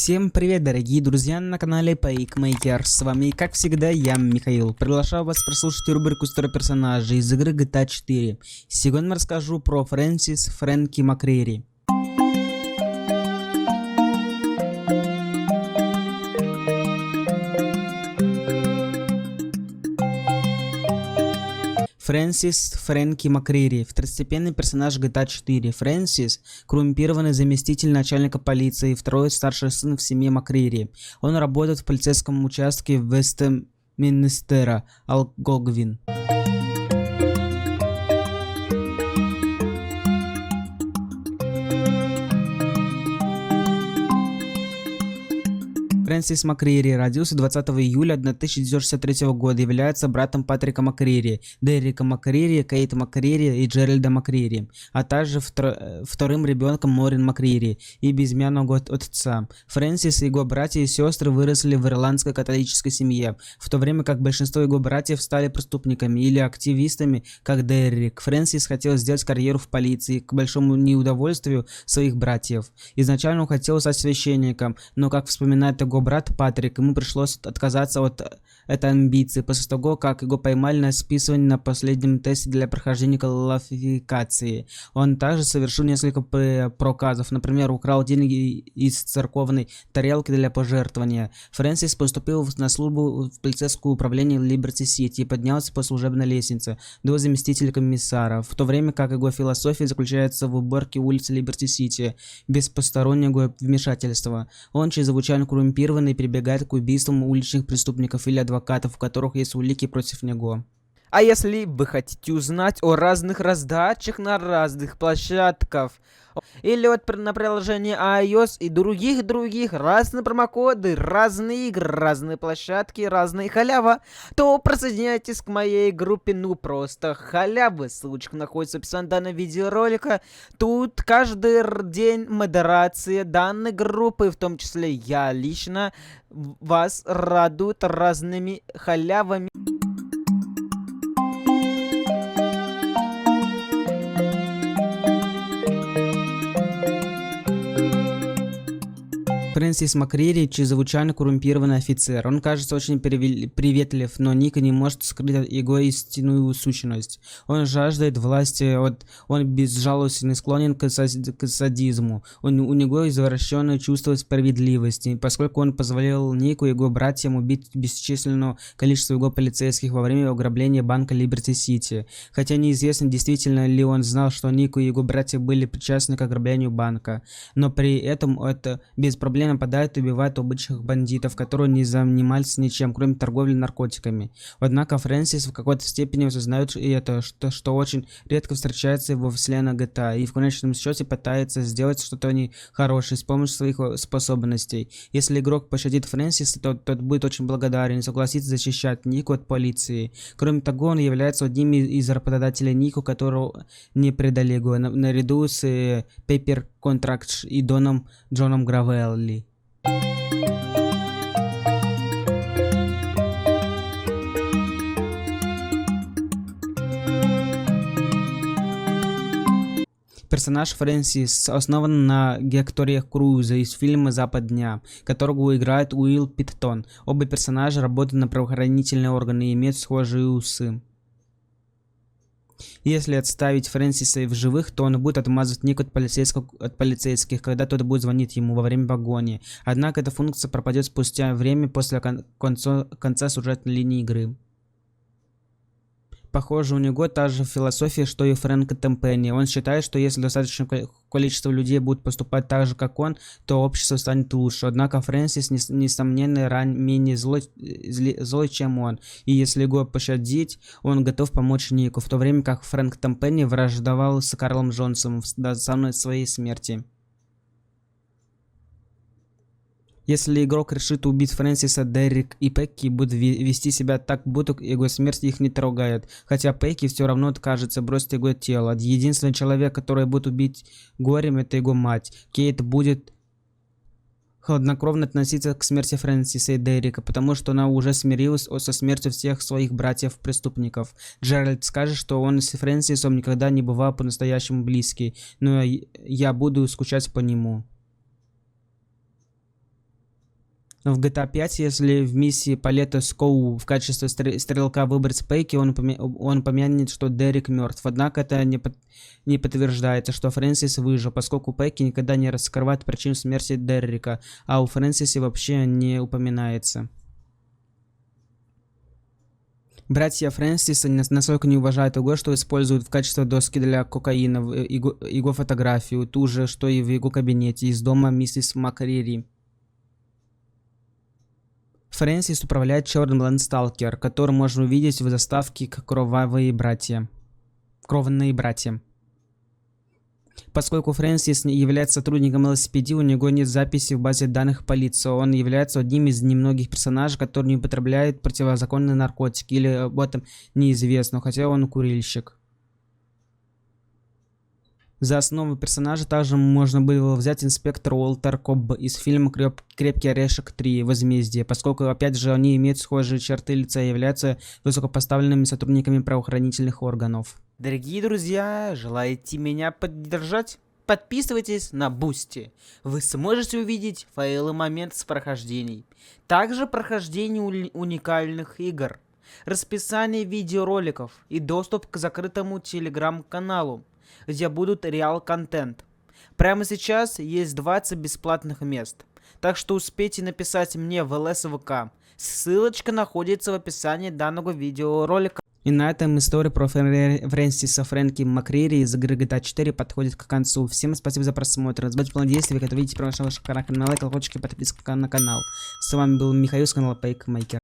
Всем привет, дорогие друзья, на канале PakeMaker. С вами, как всегда, я, Михаил. Приглашаю вас прослушать рубрику «100 персонажей» из игры GTA 4. Сегодня расскажу про Фрэнсис Фрэнки Макрири. Фрэнсис Фрэнки Макрири, второстепенный персонаж GTA 4. Фрэнсис – коррумпированный заместитель начальника полиции, второй старший сын в семье Макрири. Он работает в полицейском участке Вестминстера, Алгогвин. Фрэнсис Макрири родился 20 июля 1963 года, является братом Патрика Макрири, Дерека Макрири, Кейт Макрири и Джеральда Макрири, а также вторым ребенком Морин Макрири и безымянного отца. Фрэнсис и его братья и сестры выросли в ирландской католической семье, в то время как большинство его братьев стали преступниками или активистами, как Дерек. Фрэнсис хотел сделать карьеру в полиции, к большому неудовольствию своих братьев. Изначально он хотел стать священником, но, как вспоминает его брат Патрик, ему пришлось отказаться от этой амбиции после того, как его поймали на списывании на последнем тесте для прохождения квалификации. Он также совершил несколько проказов, например, украл деньги из церковной тарелки для пожертвования. Фрэнсис поступил на службу в полицейское управление Либерти-Сити и поднялся по служебной лестнице до заместителя комиссара, в то время как его философия заключается в уборке улиц Либерти-Сити без постороннего вмешательства. Он чрезвычайно коррумпирован и прибегает к убийствам уличных преступников или адвокатов, у которых есть улики против него. А если вы хотите узнать о разных раздачах на разных площадках, или вот на приложении iOS и других разные промокоды, разные игры, разные площадки, разные халява, то присоединяйтесь к моей группе «Ну просто халявы». Ссылочка находится в описании данного видеоролика. Тут каждый день модерация данной группы, в том числе я лично, вас радует разными халявами. Фрэнсис Макрири – чрезвычайно коррумпированный офицер. Он кажется очень приветлив, но Ника не может скрыть его истинную сущность. Он жаждет власти, он безжалостен и склонен к садизму. У него извращенное чувство справедливости, поскольку он позволил Нику и его братьям убить бесчисленное количество его полицейских во время ограбления банка Либерти-Сити. Хотя неизвестно, действительно ли он знал, что Нику и его братья были причастны к ограблению банка. Но при этом это без проблем нападают и убивают обычных бандитов, которые не занимались ничем, кроме торговли наркотиками. Однако Фрэнсис в какой-то степени осознает и это, что очень редко встречается во вселенной GTA, и в конечном счете пытается сделать что-то нехорошее с помощью своих способностей. Если игрок пощадит Фрэнсиса, то тот будет очень благодарен и согласится защищать Нику от полиции. Кроме того, он является одним из работодателей Нику, которого не предали его, наряду с Paper Contract и Джоном Гравелли. Персонаж Фрэнсис основан на Гекторе Крузе из фильма «Запад дня», которого играет Уилл Питтон. Оба персонажа работают на правоохранительные органы и имеют схожие усы. Если отставить Фрэнсиса в живых, то он будет отмазывать Нику от полицейских, когда тот будет звонить ему во время погони. Однако эта функция пропадет спустя время после конца сюжетной линии игры. Похоже, у него та же философия, что и Фрэнка Темпенни. Он считает, что если достаточное количество людей будет поступать так же, как он, то общество станет лучше. Однако Фрэнсис, несомненно, менее злой, чем он. И если его пощадить, он готов помочь Нику, в то время как Фрэнк Темпенни враждовал с Карлом Джонсом до самой своей смерти. Если игрок решит убить Фрэнсиса, Дерек и Пекки будут вести себя так, будто его смерть их не трогает. Хотя Пекки все равно откажется бросить его тело. Единственный человек, который будет убить горем, это его мать. Кейт будет хладнокровно относиться к смерти Фрэнсиса и Дерека, потому что она уже смирилась со смертью всех своих братьев-преступников. Джеральд скажет, что он с Фрэнсисом никогда не бывал по-настоящему близкий, но я буду скучать по нему. В GTA 5, если в миссии Палетто Скоу в качестве стрелка выбрать Спейки, он помянет, что Дерек мертв. Однако это не подтверждается, что Фрэнсис выжил, поскольку Пейки никогда не раскрывает причину смерти Дерека, а у Фрэнсиса вообще не упоминается. Братья Фрэнсиса настолько не уважают его, что используют в качестве доски для кокаина его фотографию, ту же, что и в его кабинете из дома миссис Макрири. Фрэнсис управляет черным Лэндсталкер, который можно увидеть в заставке «Кровные братья». Поскольку Фрэнсис является сотрудником LSPD, у него нет записи в базе данных полиции. Он является одним из немногих персонажей, которые не употребляют противозаконные наркотики, или об этом неизвестно, хотя он курильщик. За основу персонажа также можно было взять инспектора Уолтер Кобба из фильма «Крепкий орешек 3. Возмездие», поскольку, опять же, они имеют схожие черты лица и являются высокопоставленными сотрудниками правоохранительных органов. Дорогие друзья, желаете меня поддержать? Подписывайтесь на Boosty. Вы сможете увидеть файлы моментов с прохождений. Также прохождение уникальных игр, расписание видеороликов и доступ к закрытому телеграм-каналу, где будут реал-контент. Прямо сейчас есть 20 бесплатных мест, так что успейте написать мне в ЛСВК. Ссылочка находится в описании данного видеоролика. И на этом история про Фрэнсиса Фрэнки Макрири из игры GTA 4 подходит к концу. Всем спасибо за просмотр. Не забудьте план действий, которые видите про нашего канала, лайк, колокольчик и подписка на канал. С вами был Михаил с канала Пейкмейкер.